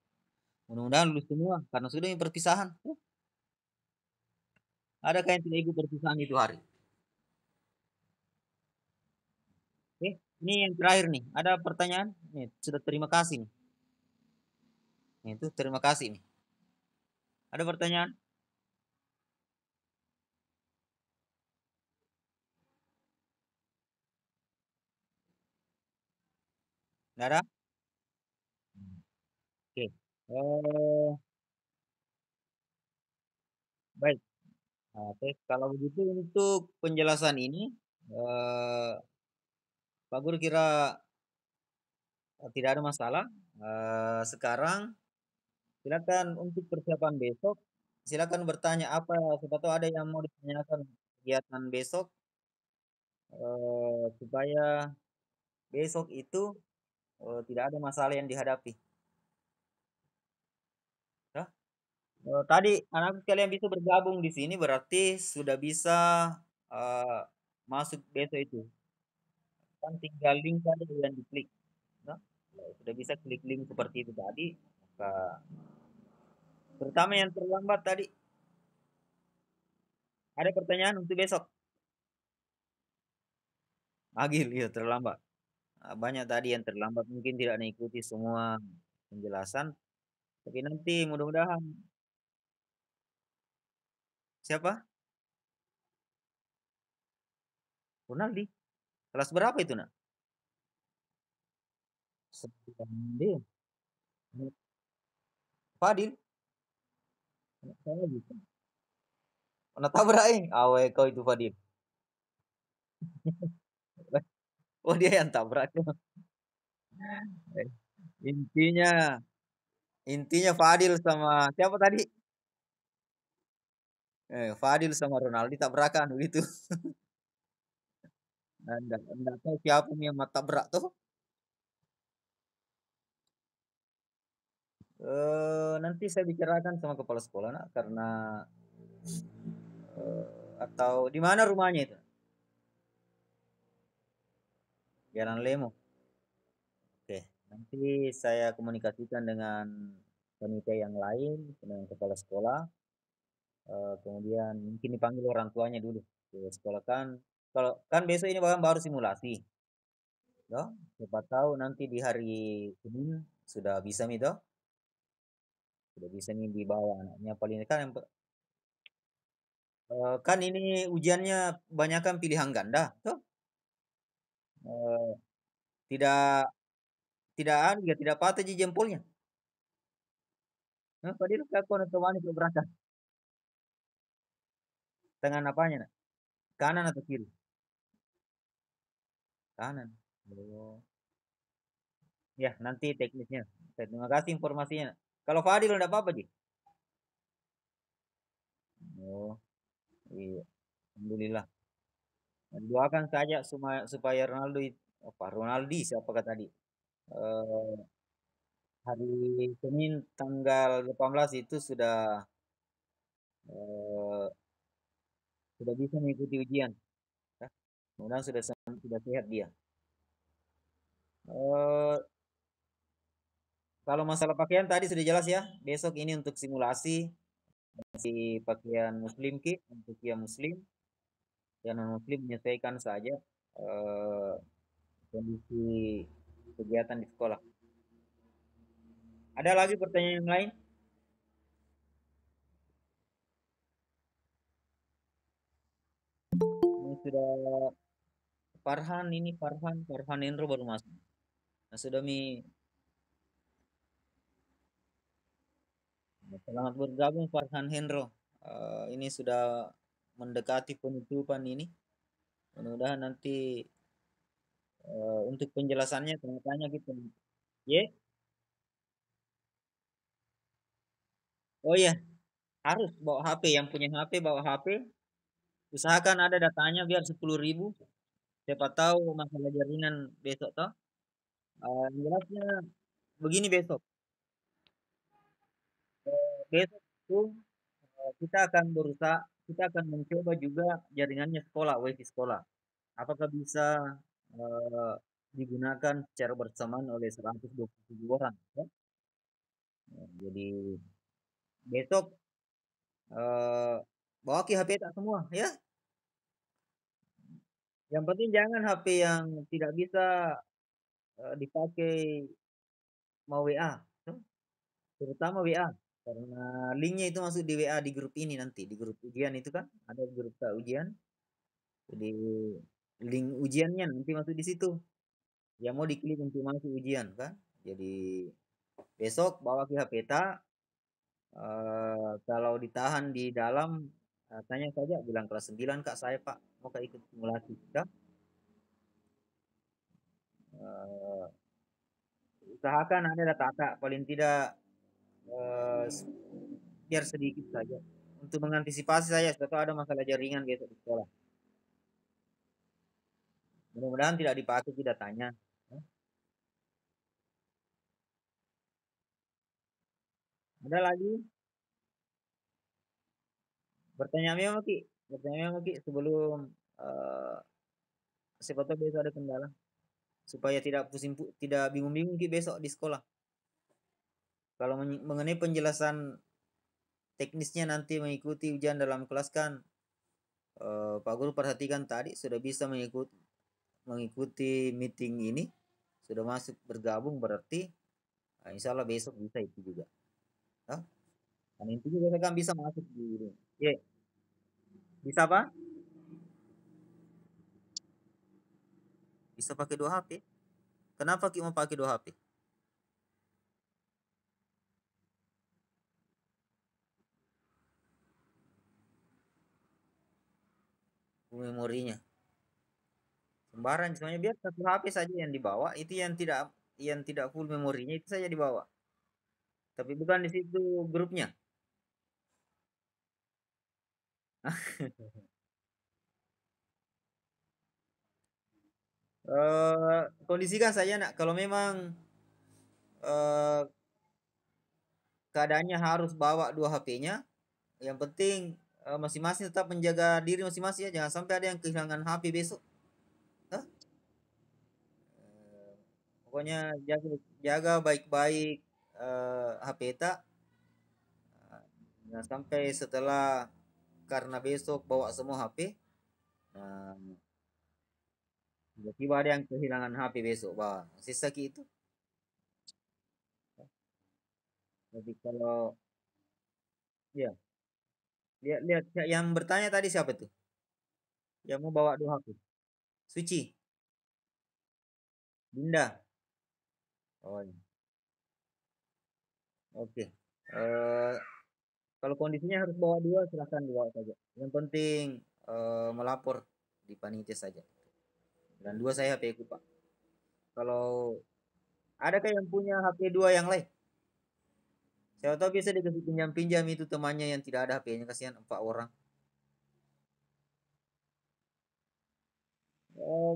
Speaker 1: Mudah-mudahan lulus semua, karena sudah ini perpisahan. Adakah yang tidak ikut perpisahan itu hari? Oke, ini yang terakhir nih. Ada pertanyaan? Nih, sudah terima kasih nih. Nih, itu terima kasih nih. Ada pertanyaan? Nggak ada? Oke. Baik. Nah, oke. Kalau begitu untuk penjelasan ini, eh, Pak Guru kira tidak ada masalah. Sekarang silakan untuk persiapan besok. silakan bertanya apa, siapa tahu ada yang mau ditanyakan kegiatan besok, supaya besok itu, tidak ada masalah yang dihadapi, ya. Tadi anak sekalian bisa bergabung di sini berarti sudah bisa, eee, masuk besok itu. Kan tinggal link saja yang diklik, ya. Kalau sudah bisa klik link seperti itu tadi, maka terutama yang terlambat tadi, ada pertanyaan untuk besok? Agil, iya terlambat. Banyak tadi yang terlambat mungkin tidak mengikuti semua penjelasan, tapi nanti mudah-mudahan siapa? Ronaldi. Kelas berapa itu, Nak? 9D. Fadil, saya bisa. Pernah tabrak awe kau itu Fadil. Oh dia yang tabrak. Intinya, intinya Fadil sama siapa tadi? Fadil sama Ronaldi tabrakan begitu. Enggak tahu siapa nih yang mau tabrak tuh. Nanti saya bicarakan sama kepala sekolah, Nak, karena atau di mana rumahnya itu? Jalan Lemo. Oke, nanti saya komunikasikan dengan panitia yang lain, dengan kepala sekolah, kemudian mungkin dipanggil orang tuanya dulu ke sekolah kan. Kalau kan besok ini bahkan baru simulasi, ya. Siapa tahu nanti di hari Senin sudah bisa nih, toh. Sudah bisa nih dibawa anaknya paling kan kan ini ujiannya banyak kan pilihan ganda, toh. Eh, tidak tidak anu ya tidak patah ji jempolnya. Nah, padahal aku otomatis berangkat. Tangan apanya, nak? Kanan atau kiri? Kanan. Oh. Ya, nanti teknisnya. Terima kasih informasinya. Kalau Fadil enggak apa-apa, Ji. Oh, iya. Alhamdulillah. Doakan saja supaya Ronaldo apa Ronaldi siapakah tadi? Eh, hari Senin tanggal 18 itu eh, sudah bisa mengikuti ujian. Ya. Mudah sudah sehat dia. Eh, kalau masalah pakaian tadi sudah jelas ya. Besok ini untuk simulasi si pakaian muslim untuk yang muslim dan non muslim menyesuaikan saja eh, kondisi kegiatan di sekolah. Ada lagi pertanyaan yang lain? Ini sudah Farhan Endro baru masuk. Nah, sudah selamat bergabung Farhan Hendro. Ini sudah mendekati penutupan ini. Mudah-mudahan nanti untuk penjelasannya tanya-tanya gitu. Ya, oh iya, harus bawa HP. Yang punya HP bawa HP. Usahakan ada datanya biar 10.000. Siapa tahu masalah jaringan besok toh. Yang jelasnya begini besok. Besok itu kita akan mencoba juga jaringannya sekolah, WiFi sekolah. Apakah bisa eh, digunakan secara bersamaan oleh 127 orang? Ya? Jadi besok eh, bawa ke HP tak semua, ya. Yang penting jangan HP yang tidak bisa dipakai mau WA, tuh. Terutama WA. Karena linknya itu masuk di WA di grup ini nanti, di grup ujian itu kan ada grup ujian. Jadi link ujiannya nanti masuk di situ. Ya mau diklik untuk masuk ujian kan. Jadi besok bawa ke HPTA, kalau ditahan di dalam, tanya saja bilang kelas 9 Kak saya Pak mau Kak ikut simulasi. Kak, eh, usahakan ada data paling tidak biar sedikit saja. untuk mengantisipasi saya supaya ada masalah jaringan besok di sekolah. Mudah-mudahan tidak dipakai sih datanya. Ada lagi? Bertanya memang Ki, bertanya memang Ki sebelum eh siapa tahu besok ada kendala supaya tidak pusing tidak bingung-bingung Ki besok di sekolah. Kalau mengenai penjelasan teknisnya nanti mengikuti ujian dalam kelas kan Pak Guru perhatikan tadi sudah bisa mengikuti meeting ini, sudah masuk bergabung berarti insya Allah besok bisa itu juga. Hah? Karena intinya besok kan bisa masuk di ini. Ya, bisa apa? Bisa pakai 2 HP. Kenapa Ki mau pakai 2 HP? Memorinya. Sembarang semuanya biar 1 HP saja yang dibawa, itu yang tidak full memorinya itu saja dibawa. Tapi bukan di situ grupnya. Kondisikan saja nak kalau memang eh, keadaannya harus bawa 2 HP-nya, yang penting masing-masing tetap menjaga diri masing-masing ya, jangan sampai ada yang kehilangan HP besok. Hah? Eh, Pokoknya jaga jaga baik-baik HP tak. Nah, sampai setelah karena besok bawa semua HP, nah, tiba-tiba ada yang kehilangan HP besok, wah, sisa Ki itu. Jadi kalau ya lihat lihat yang bertanya tadi siapa tuh? Yang mau bawa 2 HP? Suci, Dinda. Oh, iya. Oke. Eh, kalau kondisinya harus bawa 2, silahkan dibawa saja. Yang penting melapor di panitia saja. Dan 2 saya HP ku Pak. Kalau adakah yang punya HP 2 yang lain? Siapa tahu bisa dikasih pinjam-pinjam itu temannya yang tidak ada HP-nya, kasihan 4 orang.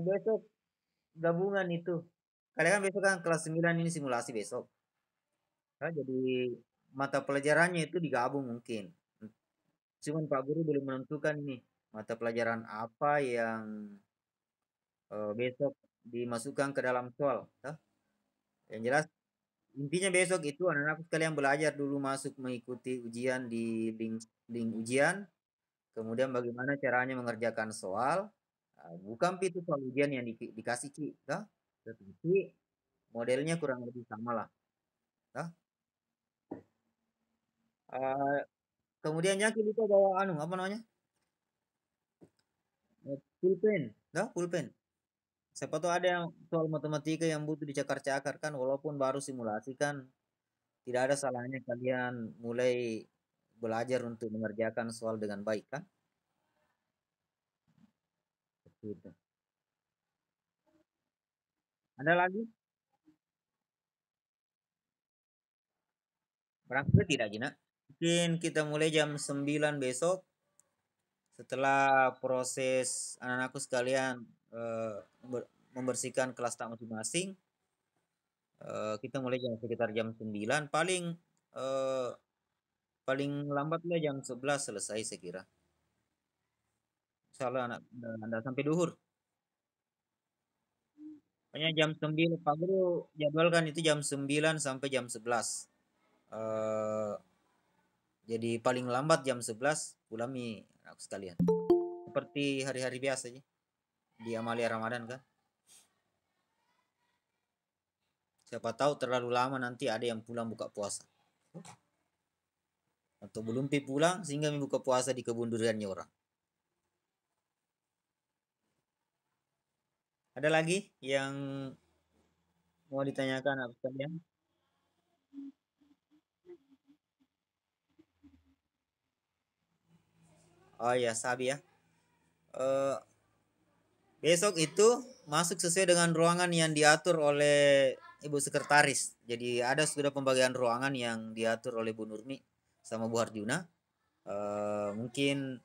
Speaker 1: Besok gabungan itu. Kalian kan besok kan kelas 9 ini simulasi besok. Nah, jadi mata pelajarannya itu digabung mungkin. Cuman Pak Guru belum menentukan ini mata pelajaran apa yang besok dimasukkan ke dalam soal. Toh. Yang jelas intinya besok itu anak-anak sekalian belajar dulu masuk mengikuti ujian di link ujian, kemudian bagaimana caranya mengerjakan soal. Bukan itu soal ujian yang dikasih Ki, toh. Tetapi modelnya kurang lebih sama lah. Toh. Eh, Kemudian Ki lupa bawa anu apa namanya? Pulpen, toh, pulpen. Siapa tahu ada yang soal matematika yang butuh dicakar-cakar kan, walaupun baru simulasi kan, tidak ada salahnya kalian mulai belajar untuk mengerjakan soal dengan baik kan? Seperti itu. Ada lagi? Berangkat tidak, Gina? Mungkin kita mulai jam 9 besok setelah proses anak-anakku sekalian eh, membersihkan kelas tak masing-masing. Kita mulai sekitar jam 9, eh, paling lambat lah jam 11 selesai saya kira. Insyaallah anak anda sampai duhur. Pokoknya jam 9 Pak Guru jadwalkan itu jam 9 sampai jam 11. Eh jadi paling lambat jam 11 pulang nih aku sekalian. Seperti hari-hari biasa aja di Amalia Ramadan kan. Siapa tahu terlalu lama nanti ada yang pulang buka puasa. Atau belum pulang sehingga buka puasa di kebun duriannya orang. Ada lagi yang mau ditanyakan aku sekalian? Oh ya, Sabi ya. Eh Besok itu masuk sesuai dengan ruangan yang diatur oleh Ibu Sekretaris. Jadi ada sudah pembagian ruangan yang diatur oleh Bu Nurmi sama Bu Harjuna. Mungkin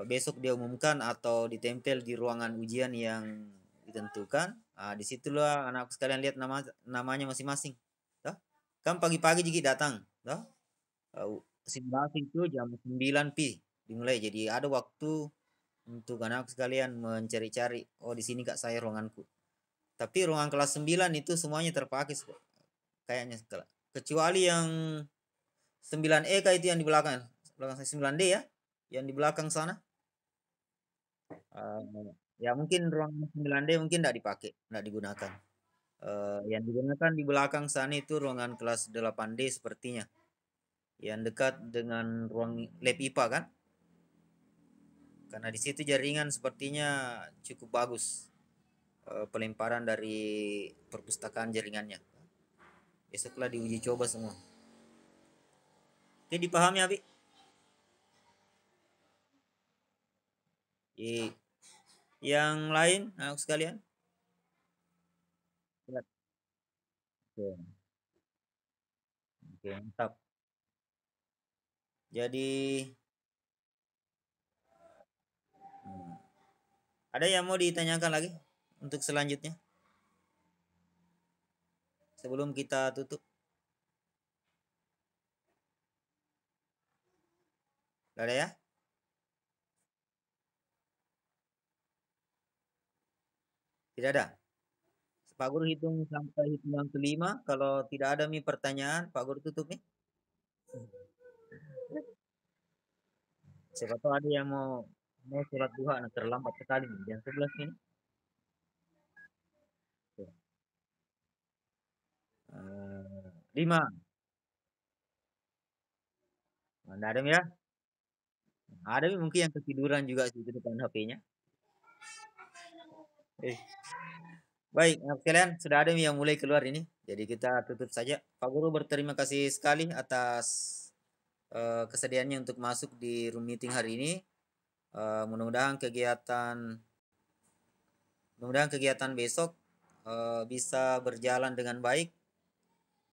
Speaker 1: besok dia umumkan atau ditempel di ruangan ujian yang ditentukan. Disitulah anak sekalian lihat namanya masing-masing. Toh? Kan pagi-pagi juga datang. Toh? Simulasi itu jam 9 dimulai. Jadi ada waktu untuk anak sekalian mencari-cari. Oh, di sini kak saya ruanganku. Tapi ruangan kelas 9 itu semuanya terpakai kayaknya setelah. Kecuali yang 9E kah itu yang di belakang. Belakang saya 9D ya. Yang di belakang sana. Ya mungkin ruangan 9D mungkin tidak dipakai, tidak digunakan. Yang digunakan di belakang sana itu ruangan kelas 8D sepertinya. Yang dekat dengan ruang lab IPA kan? Karena di situ jaringan sepertinya cukup bagus. Pelemparan dari perpustakaan jaringannya. Besoklah diuji coba semua. Oke, dipahami Abi? Yang lain anak sekalian? Siap. Oke, oke, mantap. Jadi ada yang mau ditanyakan lagi untuk selanjutnya sebelum kita tutup? Gak ada ya? Tidak ada. Pak Guru hitung sampai hitungan kelima. Kalau tidak ada nih pertanyaan, Pak Guru tutup nih. Siapa tahu ada yang mau sholat duha, nah terlambat sekali nih, jam 11 ini. 5. Nah, ada ya? Ada mungkin yang ketiduran juga di depan HP-nya. Baik, sekalian sudah ada yang mulai keluar ini. Jadi kita tutup saja. Pak Guru berterima kasih sekali atas kesediaannya untuk masuk di room meeting hari ini. Mudah-mudahan kegiatan besok bisa berjalan dengan baik